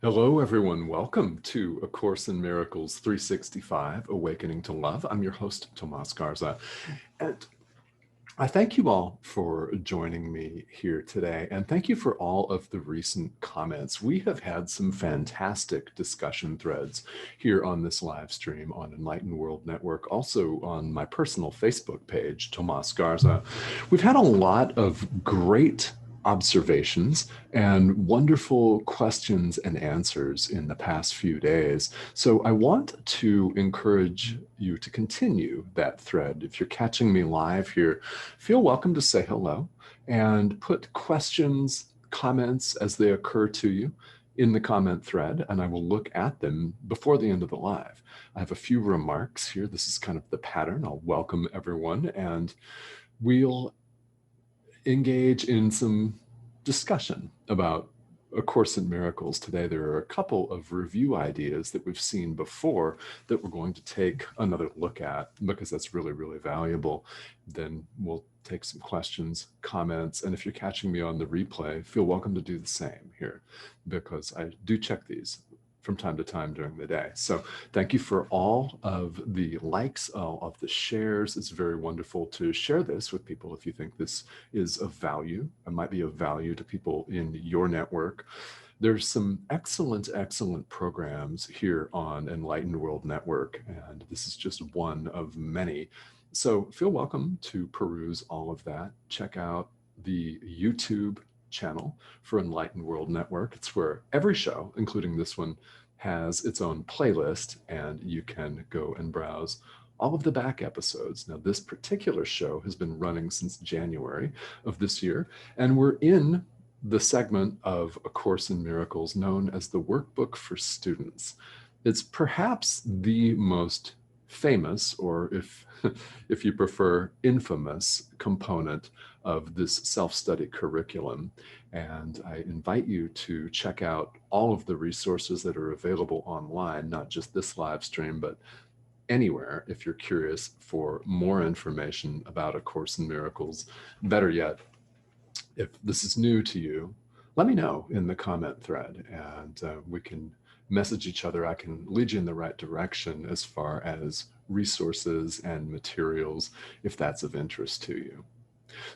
Hello, everyone. Welcome to A Course in Miracles 365, Awakening to Love. I'm your host, Tomas Garza, and I thank you all for joining me here today, and thank you for all of the recent comments. We have had some fantastic discussion threads here on this live stream on Enlightened World Network, also on my personal Facebook page, Tomas Garza. We've had a lot of great observations and wonderful questions and answers in the past few days. So I want to encourage you to continue that thread. If you're catching me live here, feel welcome to say hello and put questions, comments as they occur to you in the comment thread, and I will look at them before the end of the live. I have a few remarks here. This is kind of the pattern. I'll welcome everyone, and we'll engage in some discussion about A Course in Miracles. Today, there are a couple of review ideas that we've seen before that we're going to take another look at because that's really, really valuable. Then we'll take some questions, comments, and if you're catching me on the replay, feel welcome to do the same here because I do check these from time to time during the day. So thank you for all of the likes, all of the shares. It's very wonderful to share this with people if you think this is of value. It might be of value to people in your network. There's some excellent, excellent programs here on Enlightened World Network, and this is just one of many. So feel welcome to peruse all of that. Check out the YouTube channel for Enlightened World Network. It's where every show, including this one, has its own playlist, and you can go and browse all of the back episodes. Now, this particular show has been running since January of this year, and we're in the segment of A Course in Miracles known as the Workbook for Students. It's perhaps the most famous, or if you prefer, infamous component of this self-study curriculum. And I invite you to check out all of the resources that are available online, not just this live stream, but anywhere if you're curious for more information about A Course in Miracles. Better yet, if this is new to you, let me know in the comment thread, and we can message each other. I can lead you in the right direction as far as resources and materials if that's of interest to you.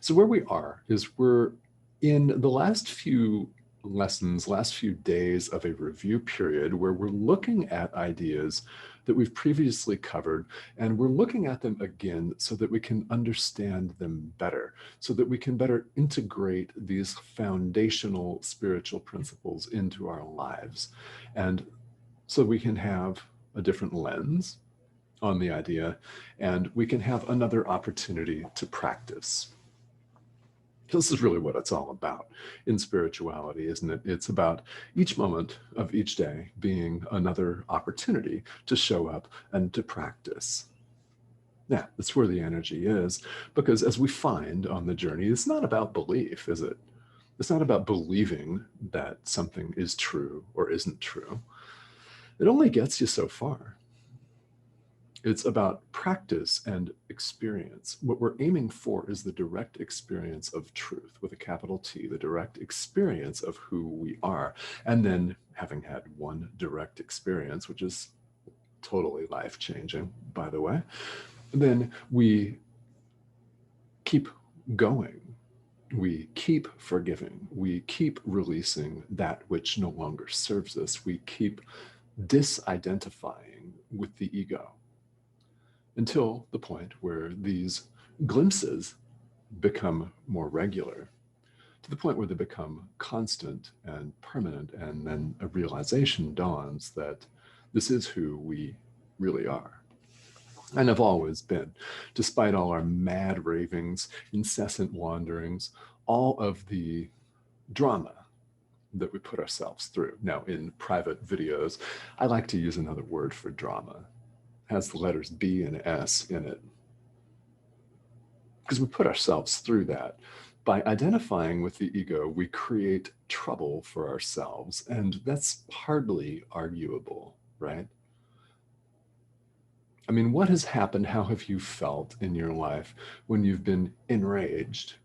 So where we are is we're in the last few lessons, last few days of a review period where we're looking at ideas that we've previously covered, and we're looking at them again so that we can understand them better, so that we can better integrate these foundational spiritual principles into our lives, and so we can have a different lens on the idea, and we can have another opportunity to practice. This is really what it's all about in spirituality, isn't it? It's about each moment of each day being another opportunity to show up and to practice. Yeah, that's where the energy is, because as we find on the journey, it's not about belief, is it? It's not about believing that something is true or isn't true. It only gets you so far. It's about practice and experience. What we're aiming for is the direct experience of truth with a capital T, the direct experience of who we are. And then having had one direct experience, which is totally life-changing, by the way, then we keep going. We keep forgiving. We keep releasing that which no longer serves us. We keep disidentifying with the ego, until the point where these glimpses become more regular, to the point where they become constant and permanent, and then a realization dawns that this is who we really are and have always been, despite all our mad ravings, incessant wanderings, all of the drama that we put ourselves through. Now, in private videos, I like to use another word for drama. Has the letters B and S in it, because we put ourselves through that. By identifying with the ego, we create trouble for ourselves, and that's hardly arguable, right? I mean, what has happened? How have you felt in your life when you've been enraged?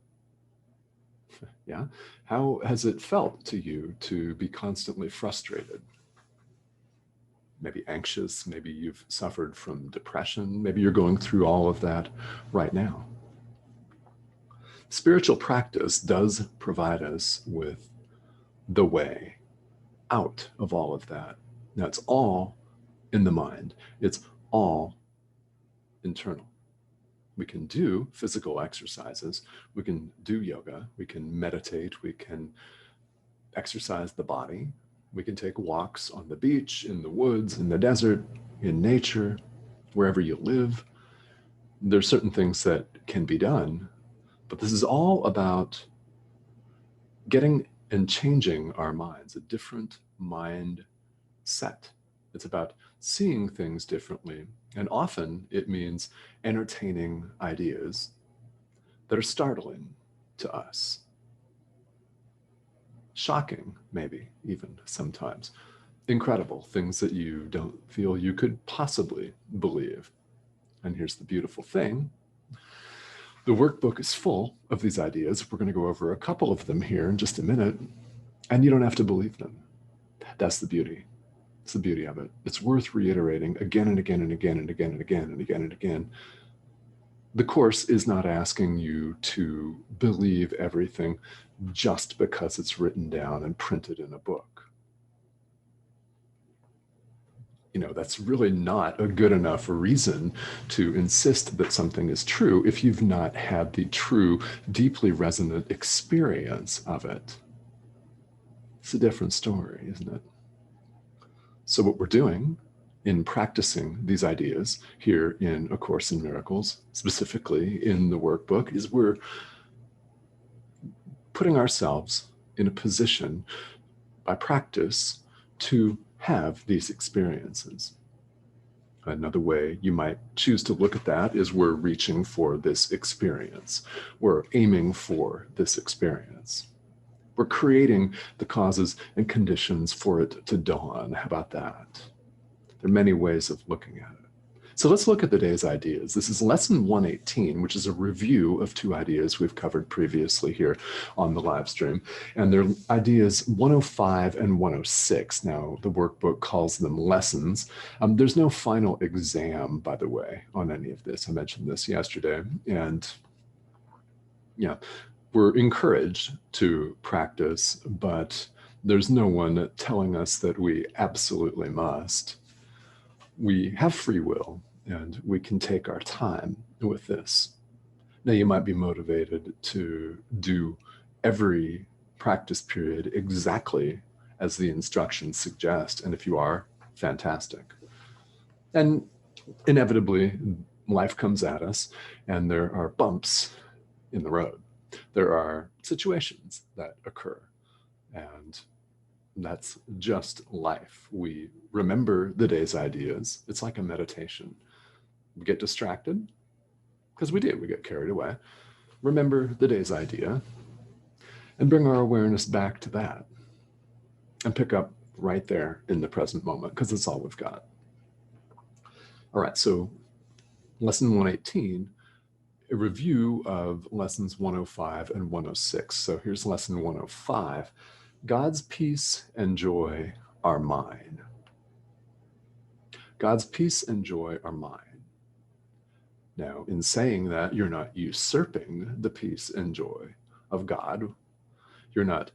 Yeah. How has it felt to you to be constantly frustrated? Maybe anxious, maybe you've suffered from depression, maybe you're going through all of that right now. Spiritual practice does provide us with the way out of all of that. Now, it's all in the mind, it's all internal. We can do physical exercises, we can do yoga, we can meditate, we can exercise the body, we can take walks on the beach, in the woods, in the desert, in nature, wherever you live. There's certain things that can be done, but this is all about getting and changing our minds, a different mind set. It's about seeing things differently. And often it means entertaining ideas that are startling to us. Shocking, maybe, even sometimes. Incredible things that you don't feel you could possibly believe. And here's the beautiful thing. The workbook is full of these ideas. We're going to go over a couple of them here in just a minute, and you don't have to believe them. That's the beauty. It's the beauty of it. It's worth reiterating again and again and again and again and again and again and again. The Course is not asking you to believe everything just because it's written down and printed in a book. That's really not a good enough reason to insist that something is true if you've not had the true, deeply resonant experience of it. It's a different story, isn't it? So what we're doing in practicing these ideas here in A Course in Miracles, specifically in the workbook, is we're putting ourselves in a position by practice to have these experiences. Another way you might choose to look at that is we're reaching for this experience. We're aiming for this experience. We're creating the causes and conditions for it to dawn. How about that? There are many ways of looking at it. So let's look at the day's ideas. This is lesson 118, which is a review of two ideas we've covered previously here on the live stream. And they're ideas 105 and 106. Now, the workbook calls them lessons. There's no final exam, by the way, on any of this. I mentioned this yesterday. And yeah, we're encouraged to practice, but there's no one telling us that we absolutely must. We have free will and we can take our time with this. Now, you might be motivated to do every practice period exactly as the instructions suggest. And if you are, fantastic. And inevitably, life comes at us and there are bumps in the road. There are situations that occur, and that's just life. We remember the day's ideas. It's like a meditation. We get distracted, because we do. We get carried away. Remember the day's idea and bring our awareness back to that and pick up right there in the present moment, because it's all we've got. All right, so lesson 118, a review of lessons 105 and 106. So here's lesson 105. God's peace and joy are mine. God's peace and joy are mine. Now, in saying that, you're not usurping the peace and joy of God. You're not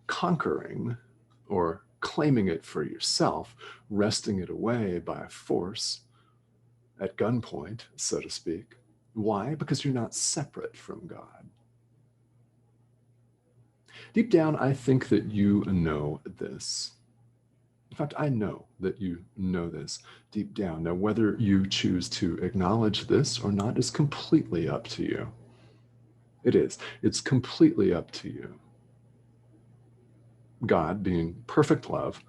conquering or claiming it for yourself, wresting it away by force, at gunpoint, so to speak. Why? Because you're not separate from God. Deep down, I think that you know this. In fact, I know that you know this deep down. Now, whether you choose to acknowledge this or not is completely up to you. It is. It's completely up to you. God, being perfect love,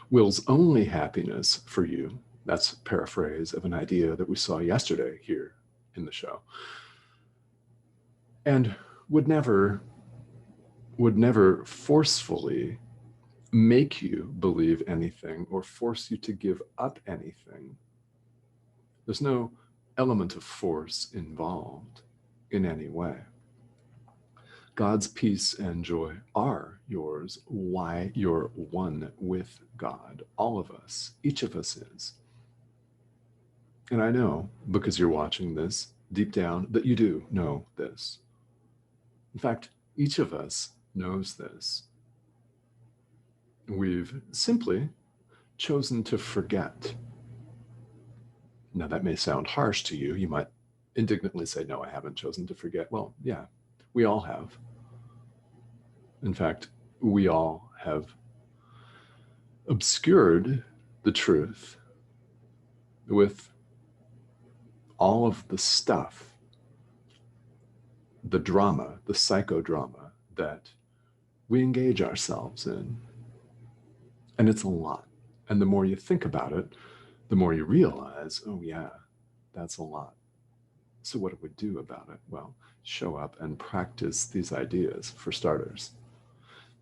wills only happiness for you. That's a paraphrase of an idea that we saw yesterday here in the show. And would never forcefully make you believe anything or force you to give up anything. There's no element of force involved in any way. God's peace and joy are yours. Why? You're one with God. All of us, each of us is. And I know, because you're watching this, deep down, that you do know this. In fact, each of us knows this. We've simply chosen to forget. Now, that may sound harsh to you. You might indignantly say, no, I haven't chosen to forget. Well, yeah, we all have. In fact, we all have obscured the truth with all of the stuff, the drama, the psychodrama that we engage ourselves in. And it's a lot. And the more you think about it, the more you realize, oh yeah, that's a lot. So what do we do about it? Well, show up and practice these ideas, for starters.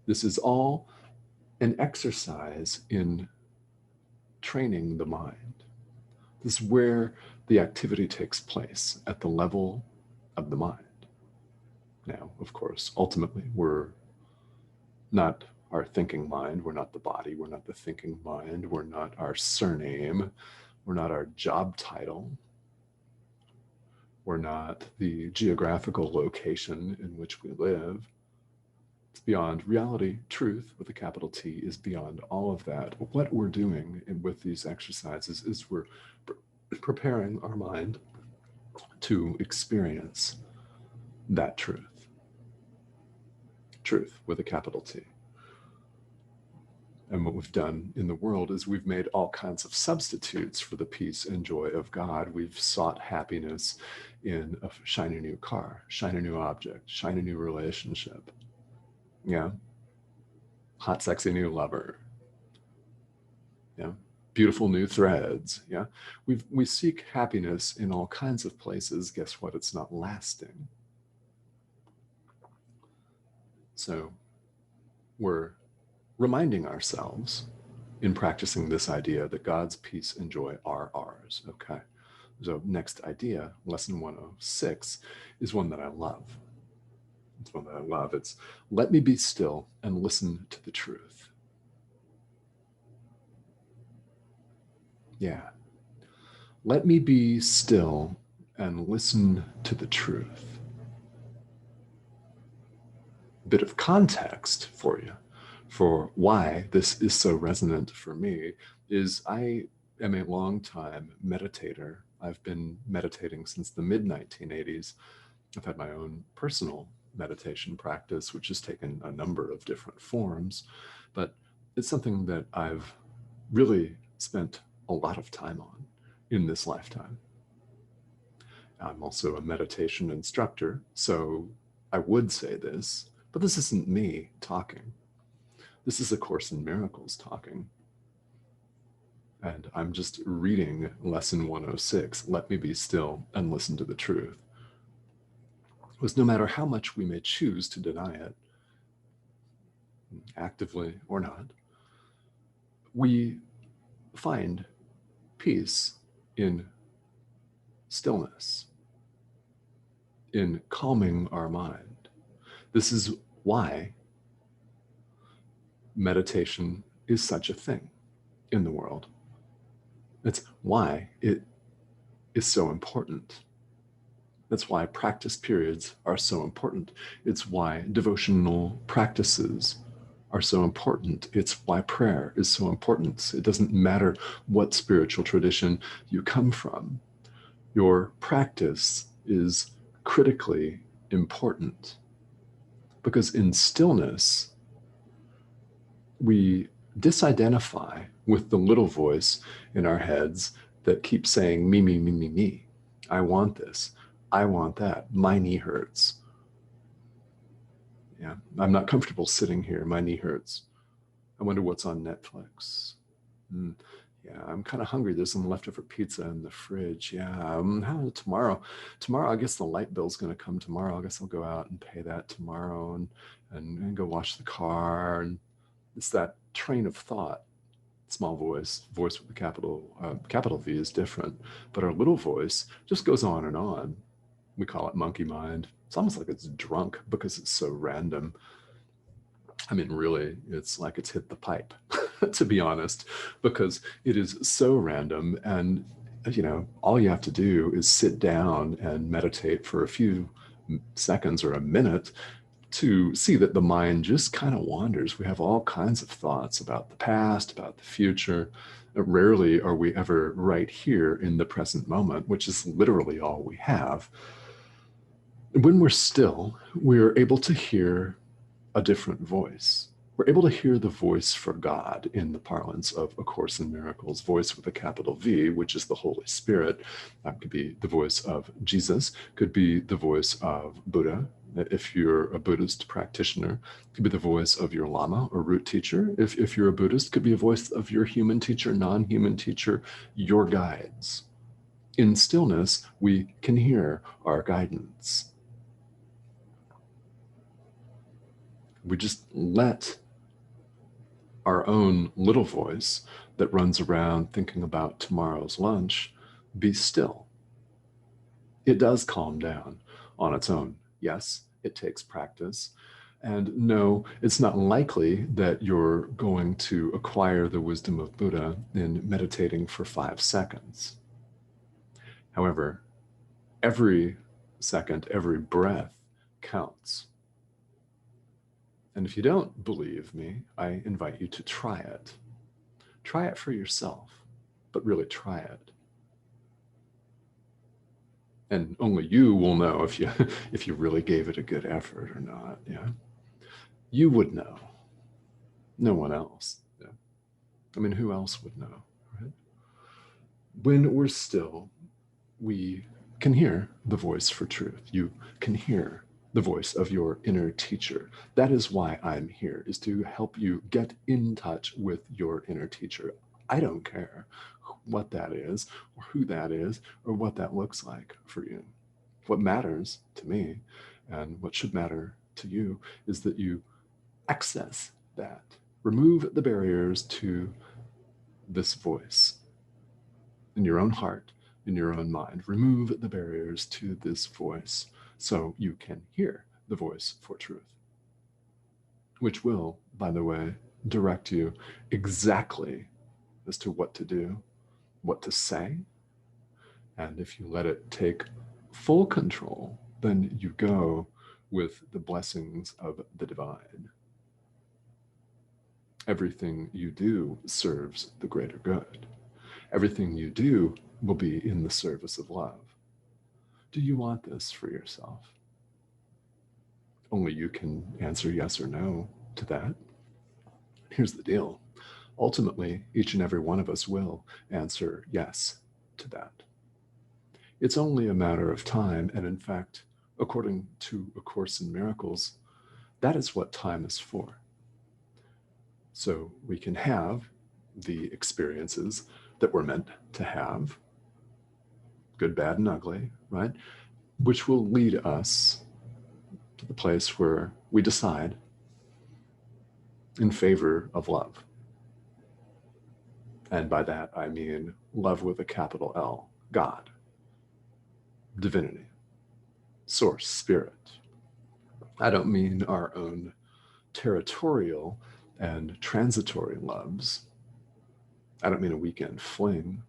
This is all an exercise in training the mind. This is where the activity takes place, at the level of the mind. Now, of course, ultimately, we're not our thinking mind. We're not the body. We're not the thinking mind. We're not our surname. We're not our job title. We're not the geographical location in which we live. It's beyond reality. Truth, with a capital T, is beyond all of that. What we're doing with these exercises is we're preparing our mind to experience that truth. Truth, with a capital T. And what we've done in the world is we've made all kinds of substitutes for the peace and joy of God. We've sought happiness in a shiny new car, shiny new object, shiny new relationship. Yeah. Hot, sexy new lover. Yeah. Beautiful new threads. Yeah. We seek happiness in all kinds of places. Guess what? It's not lasting. So we're reminding ourselves in practicing this idea that God's peace and joy are ours. Okay. So next idea, lesson 106, is one that I love. It's one that I love. It's let me be still and listen to the truth. Yeah. Let me be still and listen to the truth. A bit of context for you for why this is so resonant for me is I am a long-time meditator. I've been meditating since the mid-1980s. I've had my own personal meditation practice, which has taken a number of different forms, but it's something that I've really spent a lot of time on in this lifetime. I'm also a meditation instructor, so I would say this, but this isn't me talking. This is A Course in Miracles talking. And I'm just reading lesson 106, let me be still and listen to the truth. Because no matter how much we may choose to deny it, actively or not, we find peace in stillness, in calming our mind. This is why meditation is such a thing in the world. It's why it is so important. That's why practice periods are so important. It's why devotional practices are so important. It's why prayer is so important. It doesn't matter what spiritual tradition you come from. Your practice is critically important because in stillness, we disidentify with the little voice in our heads that keeps saying, me, me, me, me, me. I want this. I want that. My knee hurts. Yeah, I'm not comfortable sitting here. My knee hurts. I wonder what's on Netflix. Yeah, I'm kind of hungry. There's some leftover pizza in the fridge. Yeah, how tomorrow? Tomorrow, I guess the light bill's going to come tomorrow. I guess I'll go out and pay that tomorrow and go wash the car. And it's that train of thought. Small voice with the capital V is different, but our little voice just goes on and on. We call it monkey mind. It's almost like it's drunk because it's so random. I mean, really, it's like it's hit the pipe, to be honest, because it is so random. And, all you have to do is sit down and meditate for a few seconds or a minute to see that the mind just kind of wanders. We have all kinds of thoughts about the past, about the future. Rarely are we ever right here in the present moment, which is literally all we have. When we're still, we're able to hear a different voice. We're able to hear the voice for God in the parlance of A Course in Miracles, voice with a capital V, which is the Holy Spirit. That could be the voice of Jesus, could be the voice of Buddha. If you're a Buddhist practitioner, it could be the voice of your Lama or root teacher. If you're a Buddhist, it could be a voice of your human teacher, non-human teacher, your guides. In stillness, we can hear our guidance. We just let our own little voice that runs around thinking about tomorrow's lunch be still. It does calm down on its own. Yes, it takes practice. And no, it's not likely that you're going to acquire the wisdom of Buddha in meditating for 5 seconds. However, every second, every breath counts. And if you don't believe me, I invite you to try it. Try it for yourself, but really try it. And only you will know if you really gave it a good effort or not. Yeah, you would know. No one else. Yeah. I mean, who else would know, right? When we're still, we can hear the voice for truth. You can hear the voice of your inner teacher. That is why I'm here, is to help you get in touch with your inner teacher. I don't care what that is, or who that is, or what that looks like for you. What matters to me, and what should matter to you, is that you access that. Remove the barriers to this voice in your own heart, in your own mind. Remove the barriers to this voice so you can hear the voice for truth, which will, by the way, direct you exactly as to what to do, what to say. And if you let it take full control, then you go with the blessings of the divine. Everything you do serves the greater good. Everything you do will be in the service of love. Do you want this for yourself? Only you can answer yes or no to that. Here's the deal. Ultimately, each and every one of us will answer yes to that. It's only a matter of time, and in fact, according to A Course in Miracles, that is what time is for. So we can have the experiences that we're meant to have, good, bad, and ugly, right? Which will lead us to the place where we decide in favor of love. And by that, I mean love with a capital L, God, divinity, source, spirit. I don't mean our own territorial and transitory loves. I don't mean a weekend fling.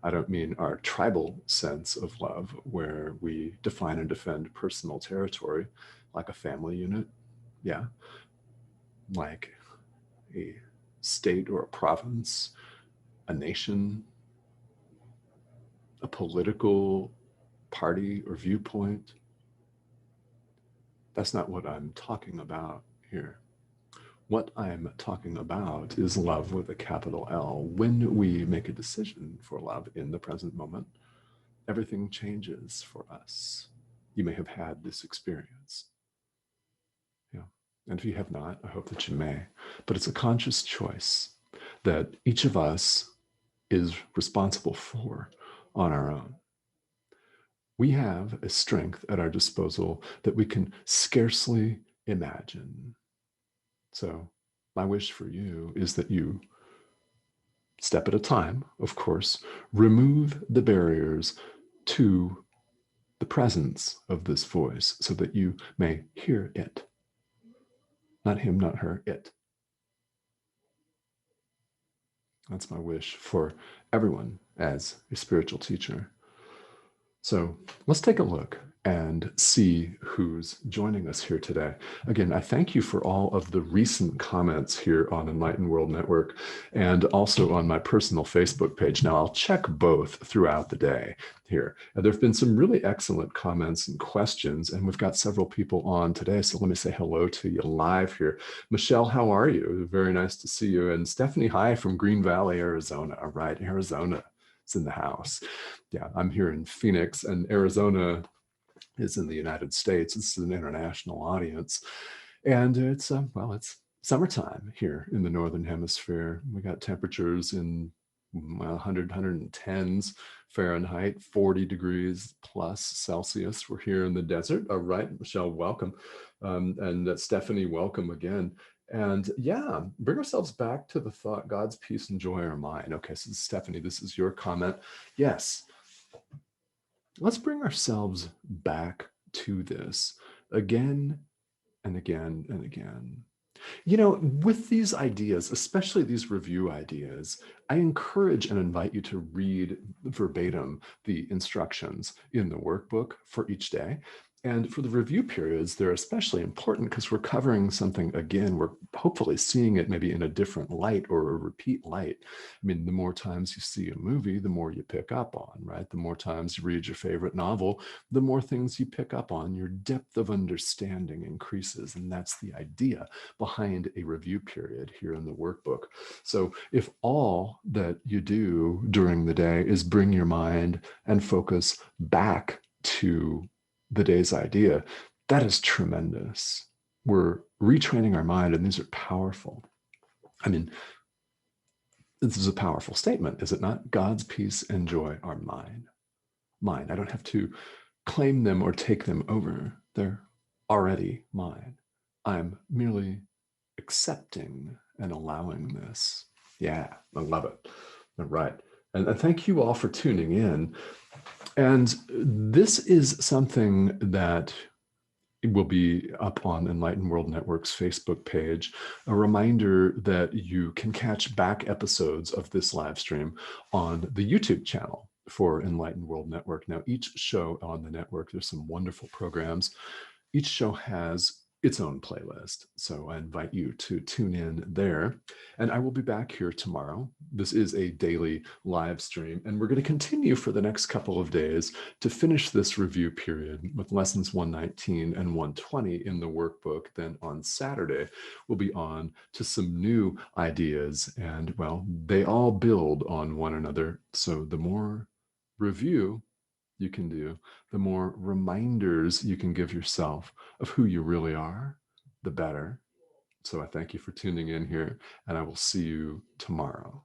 I don't mean our tribal sense of love, where we define and defend personal territory like a family unit. Yeah. Like a state or a province, a nation, a political party or viewpoint. That's not what I'm talking about here. What I'm talking about is love with a capital L. When we make a decision for love in the present moment, everything changes for us. You may have had this experience. Yeah. And if you have not, I hope that you may. But it's a conscious choice that each of us is responsible for on our own. We have a strength at our disposal that we can scarcely imagine. So my wish for you is that you, step at a time, of course, remove the barriers to the presence of this voice so that you may hear it. Not him, not her, it. That's my wish for everyone as a spiritual teacher. So let's take a look and see who's joining us here today. Again, I thank you for all of the recent comments here on Enlightened World Network and also on my personal Facebook page. Now, I'll check both throughout the day here. There have been some really excellent comments and questions, and we've got several people on today. So let me say hello to you live here. Michelle, how are you? Very nice to see you. And Stephanie, hi from Green Valley, Arizona. All right, Arizona is in the house. Yeah, I'm here in Phoenix, and Arizona is in the United States. It's an international audience. And it's, well, it's summertime here in the Northern Hemisphere. We got temperatures in 100, 110s Fahrenheit, 40 degrees plus Celsius. We're here in the desert. All right, Michelle, welcome. And Stephanie, welcome again. And yeah, bring ourselves back to the thought, God's peace and joy are mine. Okay, so Stephanie, this is your comment. Yes, let's bring ourselves back to this again and again and again. You know, with these ideas, especially these review ideas, I encourage and invite you to read verbatim the instructions in the workbook for each day. And for the review periods, they're especially important because we're covering something again. We're hopefully seeing it maybe in a different light or a repeat light. I mean, the more times you see a movie, the more you pick up on, right? The more times you read your favorite novel, the more things you pick up on, your depth of understanding increases. And that's the idea behind a review period here in the workbook. So if all that you do during the day is bring your mind and focus back to the day's idea, that is tremendous. We're retraining our mind, and these are powerful. I mean, this is a powerful statement, is it not? God's peace and joy are mine. Mine. I don't have to claim them or take them over. They're already mine. I'm merely accepting and allowing this. Yeah, I love it. All right. And thank you all for tuning in. And this is something that will be up on Enlightened World Network's Facebook page, a reminder that you can catch back episodes of this live stream on the YouTube channel for Enlightened World Network. Now, each show on the network, there's some wonderful programs. Each show has its own playlist. So I invite you to tune in there. And I will be back here tomorrow. This is a daily live stream, and we're going to continue for the next couple of days to finish this review period with lessons 119 and 120 in the workbook. Then on Saturday, we'll be on to some new ideas, and well, they all build on one another. So the more review you can do, the more reminders you can give yourself of who you really are, the better. So I thank you for tuning in here, and I will see you tomorrow.